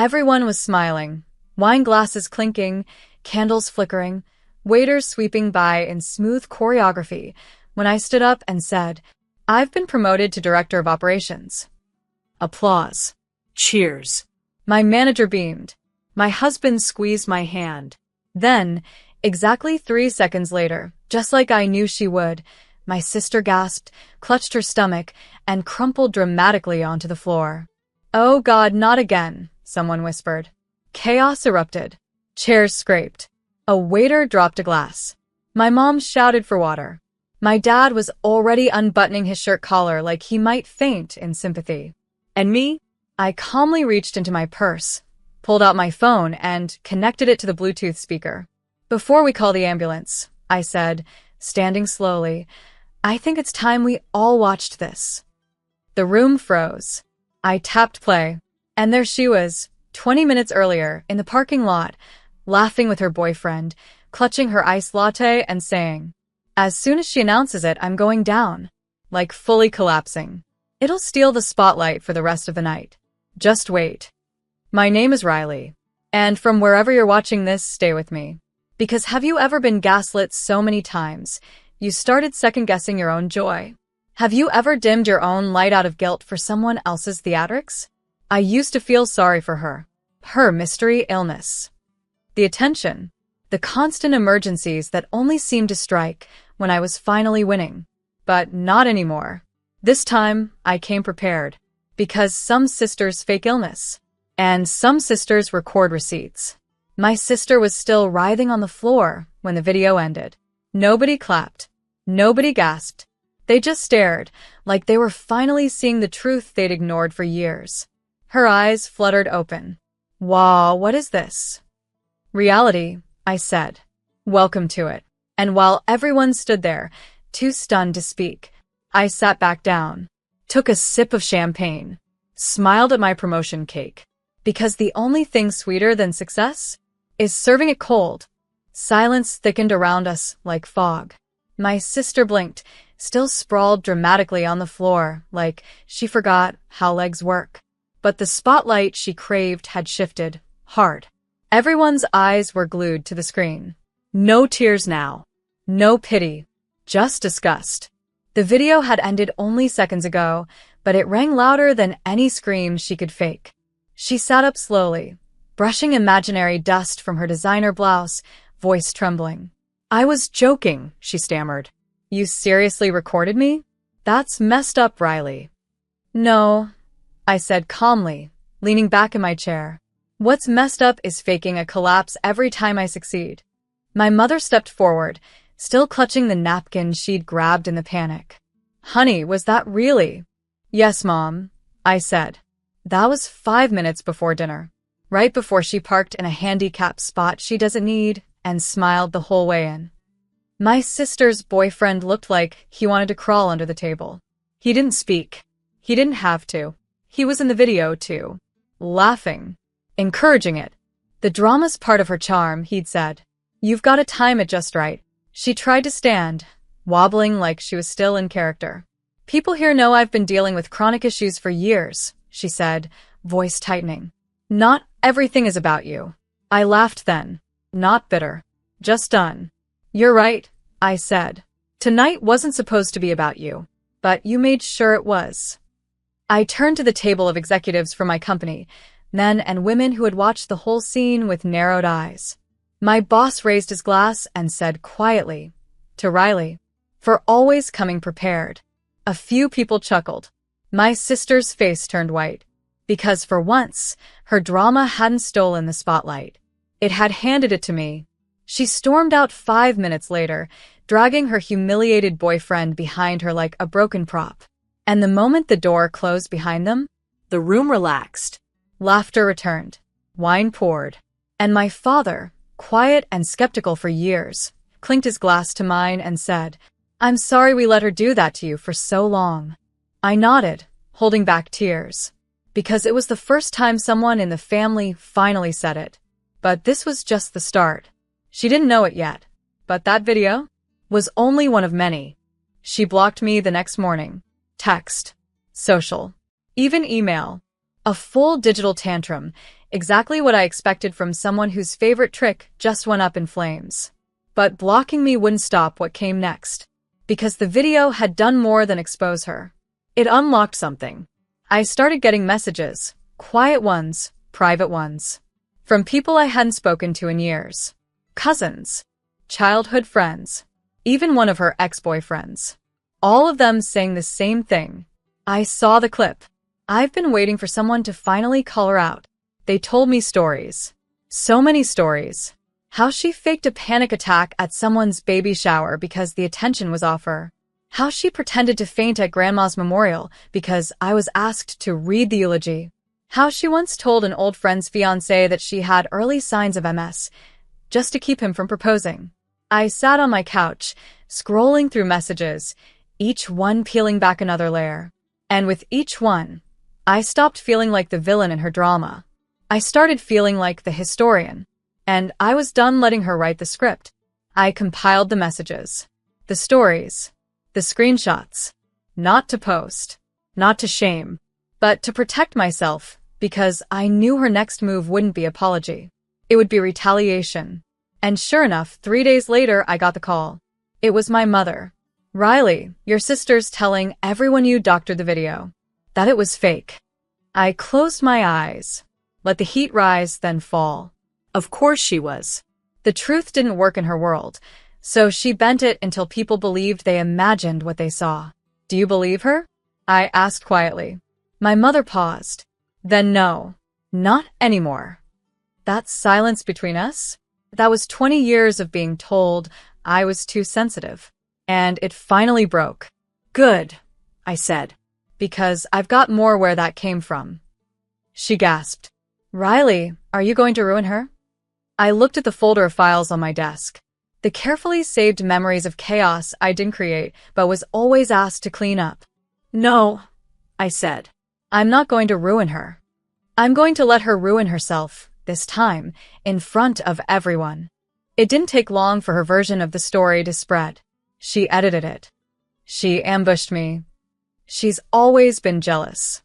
Everyone was smiling, wine glasses clinking, candles flickering, waiters sweeping by in smooth choreography when I stood up and said, "I've been promoted to Director of Operations." Applause. Cheers. My manager beamed. My husband squeezed my hand. Then, exactly 3 seconds later, just like I knew she would, my sister gasped, clutched her stomach, and crumpled dramatically onto the floor. "Oh God, not again," someone whispered. Chaos erupted. Chairs scraped. A waiter dropped a glass. My mom shouted for water. My dad was already unbuttoning his shirt collar like he might faint in sympathy. And me? I calmly reached into my purse, pulled out my phone, and connected it to the Bluetooth speaker. "Before we call the ambulance," I said, standing slowly, "I think it's time we all watched this." The room froze. I tapped play, and there she was, 20 minutes earlier, in the parking lot, laughing with her boyfriend, clutching her iced latte and saying, "As soon as she announces it, I'm going down." Like fully collapsing. "It'll steal the spotlight for the rest of the night. Just wait." My name is Riley. And from wherever you're watching this, stay with me. Because have you ever been gaslit so many times, you started second-guessing your own joy? Have you ever dimmed your own light out of guilt for someone else's theatrics? I used to feel sorry for her. Her mystery illness. The attention. The constant emergencies that only seemed to strike when I was finally winning. But not anymore. This time, I came prepared. Because some sisters fake illness. And some sisters record receipts. My sister was still writhing on the floor when the video ended. Nobody clapped. Nobody gasped. They just stared, like they were finally seeing the truth they'd ignored for years. Her eyes fluttered open. "Wow, what is this?" "Reality," I said. "Welcome to it." And while everyone stood there, too stunned to speak, I sat back down, took a sip of champagne, smiled at my promotion cake. Because the only thing sweeter than success is serving it cold. Silence thickened around us like fog. My sister blinked, still sprawled dramatically on the floor, like she forgot how legs work. But the spotlight she craved had shifted, hard. Everyone's eyes were glued to the screen. No tears now. No pity. Just disgust. The video had ended only seconds ago, but it rang louder than any scream she could fake. She sat up slowly, brushing imaginary dust from her designer blouse, voice trembling. "I was joking," she stammered. "You seriously recorded me? That's messed up, Riley." "No," I said calmly, leaning back in my chair. "What's messed up is faking a collapse every time I succeed." My mother stepped forward, still clutching the napkin she'd grabbed in the panic. "Honey, was that really?" "Yes, Mom," I said. That was 5 minutes before dinner, right before she parked in a handicapped spot she doesn't need and smiled the whole way in. My sister's boyfriend looked like he wanted to crawl under the table. He didn't speak. He didn't have to. He was in the video, too. Laughing. Encouraging it. "The drama's part of her charm," he'd said. "You've got to time it just right." She tried to stand, wobbling like she was still in character. "People here know I've been dealing with chronic issues for years," she said, voice tightening. "Not everything is about you." I laughed then. Not bitter. Just done. "You're right," I said. "Tonight wasn't supposed to be about you. But you made sure it was." I turned to the table of executives from my company, men and women who had watched the whole scene with narrowed eyes. My boss raised his glass and said quietly, "To Riley, for always coming prepared." A few people chuckled. My sister's face turned white, because for once, her drama hadn't stolen the spotlight. It had handed it to me. She stormed out 5 minutes later, dragging her humiliated boyfriend behind her like a broken prop. And the moment the door closed behind them, the room relaxed. Laughter returned. Wine poured. And my father, quiet and skeptical for years, clinked his glass to mine and said, "I'm sorry we let her do that to you for so long." I nodded, holding back tears, because it was the first time someone in the family finally said it. But this was just the start. She didn't know it yet, but that video was only one of many. She blocked me the next morning. Text, social, even email. A full digital tantrum, exactly what I expected from someone whose favorite trick just went up in flames. But blocking me wouldn't stop what came next, because the video had done more than expose her. It unlocked something. I started getting messages, quiet ones, private ones, from people I hadn't spoken to in years. Cousins, childhood friends, even one of her ex-boyfriends. All of them saying the same thing. I saw the clip. I've been waiting for someone to finally call her out. They told me stories. So many stories. How she faked a panic attack at someone's baby shower because the attention was off her. How she pretended to faint at grandma's memorial because I was asked to read the eulogy. How she once told an old friend's fiancé that she had early signs of MS, just to keep him from proposing. I sat on my couch, scrolling through messages, each one peeling back another layer. And with each one, I stopped feeling like the villain in her drama. I started feeling like the historian. And I was done letting her write the script. I compiled the messages, the stories, the screenshots. Not to post, not to shame, but to protect myself, because I knew her next move wouldn't be apology. It would be retaliation. And sure enough, 3 days later, I got the call. It was my mother. Riley, your sister's telling everyone you doctored the video. That it was fake. I closed my eyes, let the heat rise, then fall. Of course she was. The truth didn't work in her world, so she bent it until people believed they imagined what they saw. Do you believe her? I asked quietly. My mother paused. Then no, not anymore. That silence between us? That was 20 years of being told I was too sensitive. And it finally broke. Good, I said, because I've got more where that came from. She gasped. Riley, are you going to ruin her? I looked at the folder of files on my desk. The carefully saved memories of chaos I didn't create, but was always asked to clean up. No, I said. I'm not going to ruin her. I'm going to let her ruin herself, this time, in front of everyone. It didn't take long for her version of the story to spread. She edited it. She ambushed me. She's always been jealous.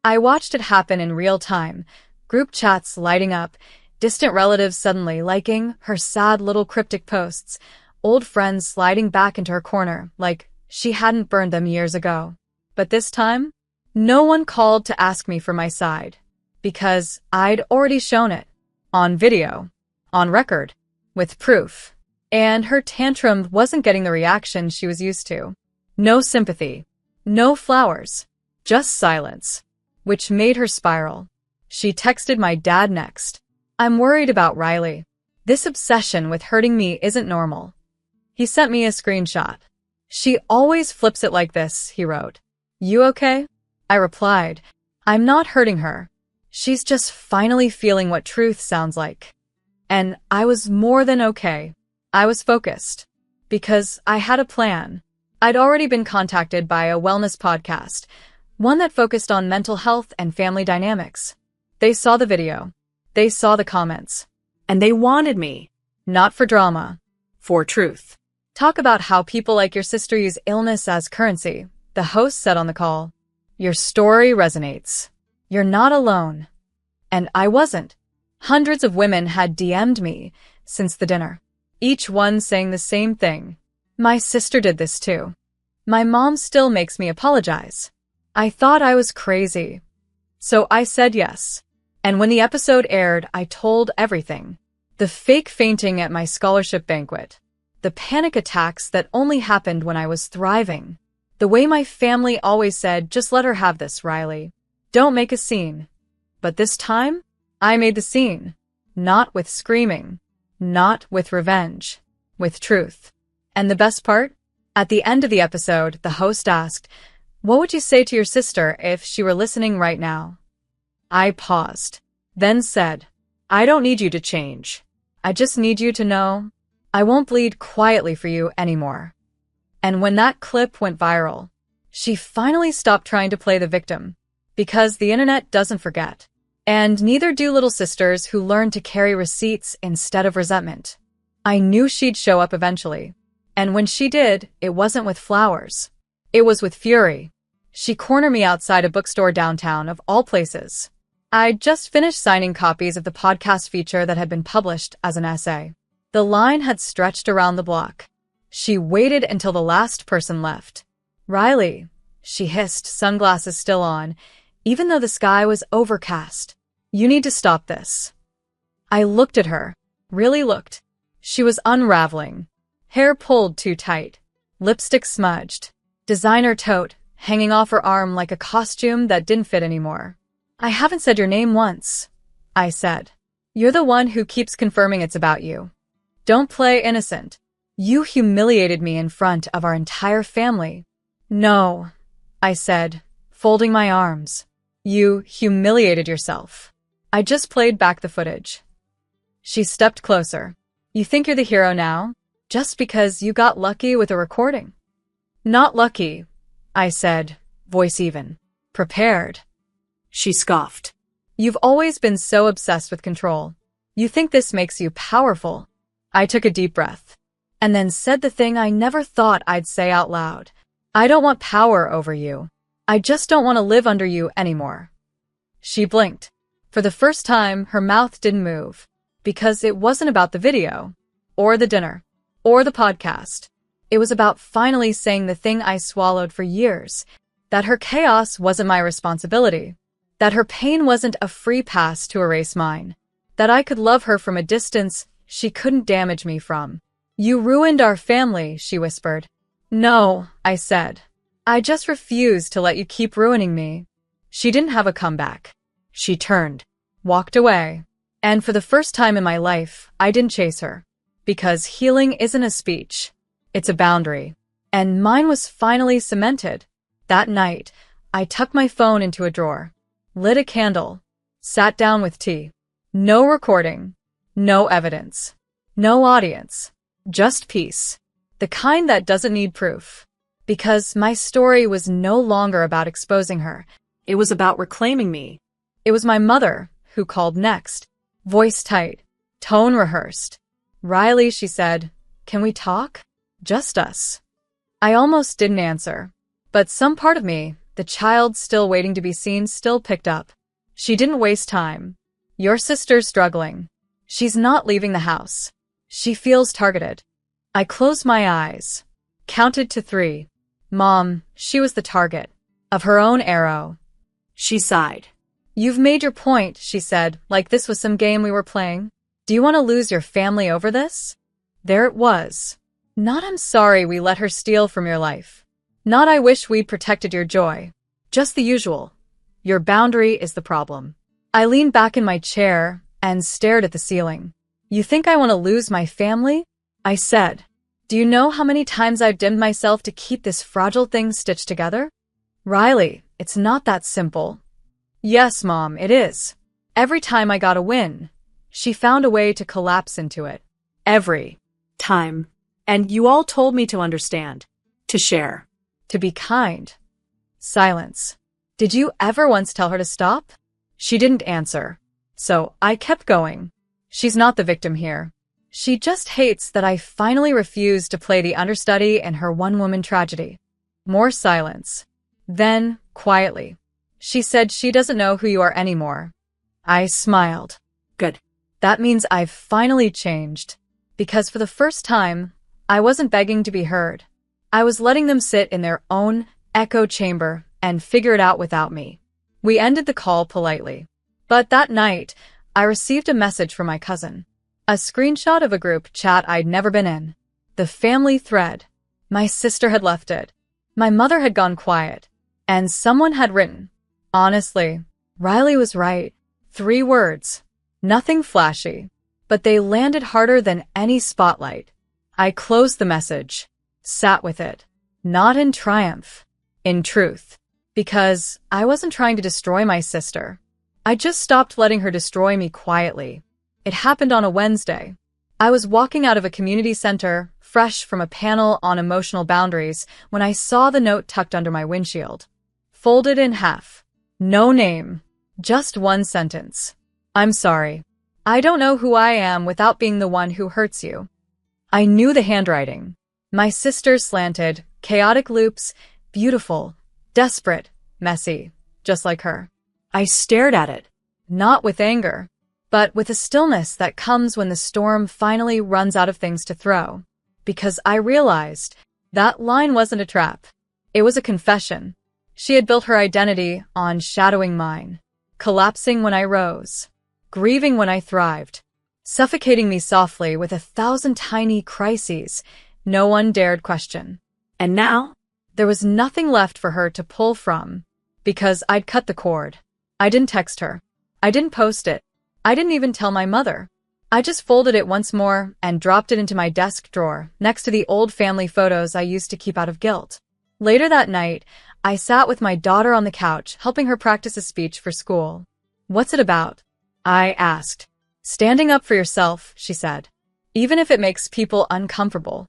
I watched it happen in real time, group chats lighting up, distant relatives suddenly liking her sad little cryptic posts, old friends sliding back into her corner like she hadn't burned them years ago. But this time, no one called to ask me for my side, because I'd already shown it. On video. On record. With proof. And her tantrum wasn't getting the reaction she was used to. No sympathy. No flowers. Just silence. Which made her spiral. She texted my dad next. I'm worried about Riley. This obsession with hurting me isn't normal. He sent me a screenshot. She always flips it like this, he wrote. You okay? I replied. I'm not hurting her. She's just finally feeling what truth sounds like. And I was more than okay. I was focused. Because I had a plan. I'd already been contacted by a wellness podcast, one that focused on mental health and family dynamics. They saw the video. They saw the comments. And they wanted me. Not for drama. For truth. Talk about how people like your sister use illness as currency, the host said on the call. Your story resonates. You're not alone. And I wasn't. Hundreds of women had DM'd me since the dinner. Each one saying the same thing. My sister did this too. My mom still makes me apologize. I thought I was crazy. So I said yes. And when the episode aired, I told everything. The fake fainting at my scholarship banquet. The panic attacks that only happened when I was thriving. The way my family always said, just let her have this, Riley. Don't make a scene. But this time, I made the scene. Not with screaming. Not with revenge. With truth. And the best part? At the end of the episode, the host asked, what would you say to your sister if she were listening right now? I paused. Then said, I don't need you to change. I just need you to know I won't bleed quietly for you anymore. And when that clip went viral, she finally stopped trying to play the victim. Because the internet doesn't forget. And neither do little sisters who learn to carry receipts instead of resentment. I knew she'd show up eventually. And when she did, it wasn't with flowers. It was with fury. She cornered me outside a bookstore downtown, of all places. I'd just finished signing copies of the podcast feature that had been published as an essay. The line had stretched around the block. She waited until the last person left. "Riley," she hissed, sunglasses still on, even though the sky was overcast. "You need to stop this." I looked at her. Really looked. She was unraveling. Hair pulled too tight. Lipstick smudged. Designer tote hanging off her arm like a costume that didn't fit anymore. "I haven't said your name once," I said. "You're the one who keeps confirming it's about you. Don't play innocent. You humiliated me in front of our entire family." "No," I said, folding my arms. "You humiliated yourself. I just played back the footage." She stepped closer. "You think you're the hero now, just because you got lucky with a recording?" "Not lucky," I said, voice even. "Prepared." She scoffed. "You've always been so obsessed with control. You think this makes you powerful." I took a deep breath, and then said the thing I never thought I'd say out loud. "I don't want power over you. I just don't want to live under you anymore." She blinked. For the first time, her mouth didn't move, because it wasn't about the video, or the dinner, or the podcast. It was about finally saying the thing I swallowed for years, that her chaos wasn't my responsibility, that her pain wasn't a free pass to erase mine, that I could love her from a distance she couldn't damage me from. "You ruined our family," she whispered. "No," I said. "I just refuse to let you keep ruining me." She didn't have a comeback. She turned, walked away, and for the first time in my life, I didn't chase her. Because healing isn't a speech. It's a boundary. And mine was finally cemented. That night, I tucked my phone into a drawer, lit a candle, sat down with tea. No recording. No evidence. No audience. Just peace. The kind that doesn't need proof. Because my story was no longer about exposing her. It was about reclaiming me. It was my mother who called next. Voice tight. Tone rehearsed. "Riley," she said, "can we talk? Just us." I almost didn't answer. But some part of me, the child still waiting to be seen, still picked up. She didn't waste time. "Your sister's struggling. She's not leaving the house. She feels targeted." I closed my eyes, counted to 3. "Mom, she was the target of her own arrow." She sighed. "You've made your point," she said, like this was some game we were playing. "Do you want to lose your family over this?" There it was. Not "I'm sorry we let her steal from your life." Not "I wish we'd protected your joy." Just the usual. "Your boundary is the problem." I leaned back in my chair and stared at the ceiling. "You think I want to lose my family?" I said. "Do you know how many times I've dimmed myself to keep this fragile thing stitched together?" "Riley, it's not that simple." "Yes, Mom, it is. Every time I got a win, she found a way to collapse into it. Every time. And you all told me to understand, to share, to be kind." Silence. "Did you ever once tell her to stop?" She didn't answer. So I kept going. "She's not the victim here. She just hates that I finally refused to play the understudy in her one-woman tragedy." More silence. Then, quietly, she said, "She doesn't know who you are anymore." I smiled. Good. That means I've finally changed. Because for the first time, I wasn't begging to be heard. I was letting them sit in their own echo chamber and figure it out without me. We ended the call politely. But that night, I received a message from my cousin. A screenshot of a group chat I'd never been in. The family thread. My sister had left it. My mother had gone quiet. And someone had written, "Honestly, Riley was right." 3 words. Nothing flashy. But they landed harder than any spotlight. I closed the message. Sat with it. Not in triumph. In truth. Because I wasn't trying to destroy my sister. I just stopped letting her destroy me quietly. It happened on a Wednesday. I was walking out of a community center, fresh from a panel on emotional boundaries, when I saw the note tucked under my windshield. Folded in half. No name. Just one sentence. "I'm sorry. I don't know who I am without being the one who hurts you." I knew the handwriting. My sister slanted, chaotic loops, beautiful, Desperate, messy, just like her. I stared at it, not with anger, but with a stillness that comes when the storm finally runs out of things to throw. Because I realized that line wasn't a trap. It was a confession. She had built her identity on shadowing mine, collapsing when I rose, grieving when I thrived, suffocating me softly with 1,000 tiny crises no one dared question. And now, there was nothing left for her to pull from, because I'd cut the cord. I didn't text her. I didn't post it. I didn't even tell my mother. I just folded it once more and dropped it into my desk drawer next to the old family photos I used to keep out of guilt. Later that night, I sat with my daughter on the couch, helping her practice a speech for school. "What's it about?" I asked. "Standing up for yourself," she said, "even if it makes people uncomfortable."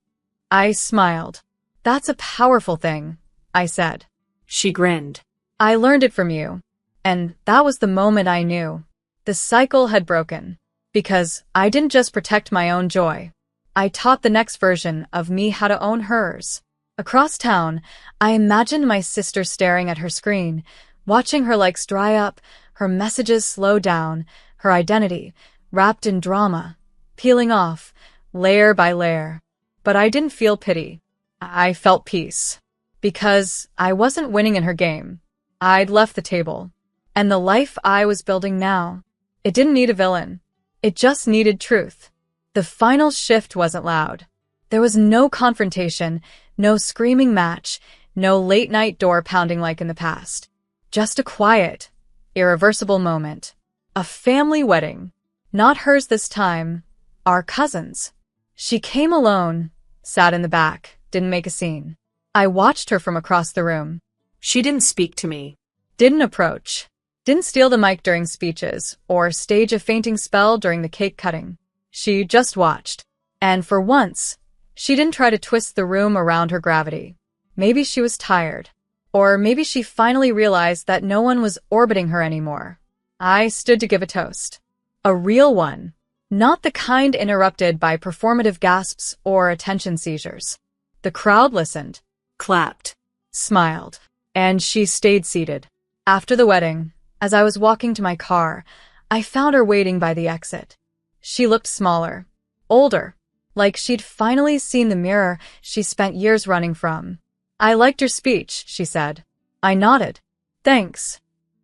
I smiled. "That's a powerful thing," I said. She grinned. "I learned it from you." And that was the moment I knew. The cycle had broken. Because I didn't just protect my own joy. I taught the next version of me how to own hers. Across town, I imagined my sister staring at her screen, watching her likes dry up, her messages slow down, her identity, wrapped in drama, peeling off, layer by layer. But I didn't feel pity. I felt peace. Because I wasn't winning in her game. I'd left the table. And the life I was building now, it didn't need a villain. It just needed truth. The final shift wasn't loud. There was no confrontation, no screaming match, no late-night door pounding like in the past. Just a quiet, irreversible moment. A family wedding. Not hers this time. Our cousins. She came alone, sat in the back, didn't make a scene. I watched her from across the room. She didn't speak to me. Didn't approach. Didn't steal the mic during speeches, or stage a fainting spell during the cake cutting. She just watched. And for once, she didn't try to twist the room around her gravity. Maybe she was tired. Or maybe she finally realized that no one was orbiting her anymore. I stood to give a toast. A real one. Not the kind interrupted by performative gasps or attention seizures. The crowd listened, clapped, smiled, and she stayed seated. After the wedding, as I was walking to my car, I found her waiting by the exit. She looked smaller, older, like she'd finally seen the mirror she spent years running from. "I liked your speech," she said. I nodded. "Thanks."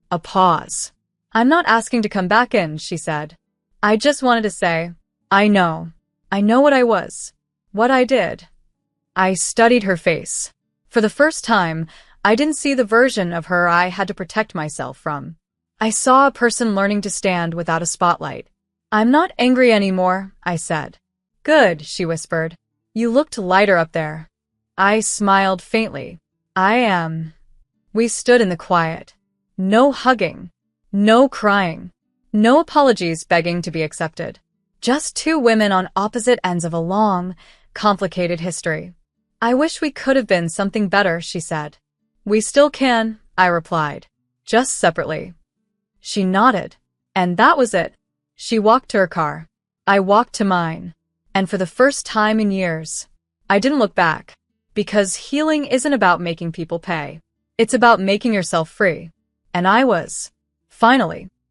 A pause. "I'm not asking to come back in," she said. "I just wanted to say, I know what I was, what I did." I studied her face. For the first time, I didn't see the version of her I had to protect myself from. I saw a person learning to stand without a spotlight. "I'm not angry anymore," I said. "Good," she whispered. "You looked lighter up there." I smiled faintly. "I am." We stood in the quiet. No hugging. No crying. No apologies begging to be accepted. Just two women on opposite ends of a long, complicated history. "I wish we could have been something better," she said. "We still can," I replied. "Just separately." She nodded. And that was it. She walked to her car. I walked to mine. And for the first time in years, I didn't look back. Because healing isn't about making people pay. It's about making yourself free. And I was. Finally.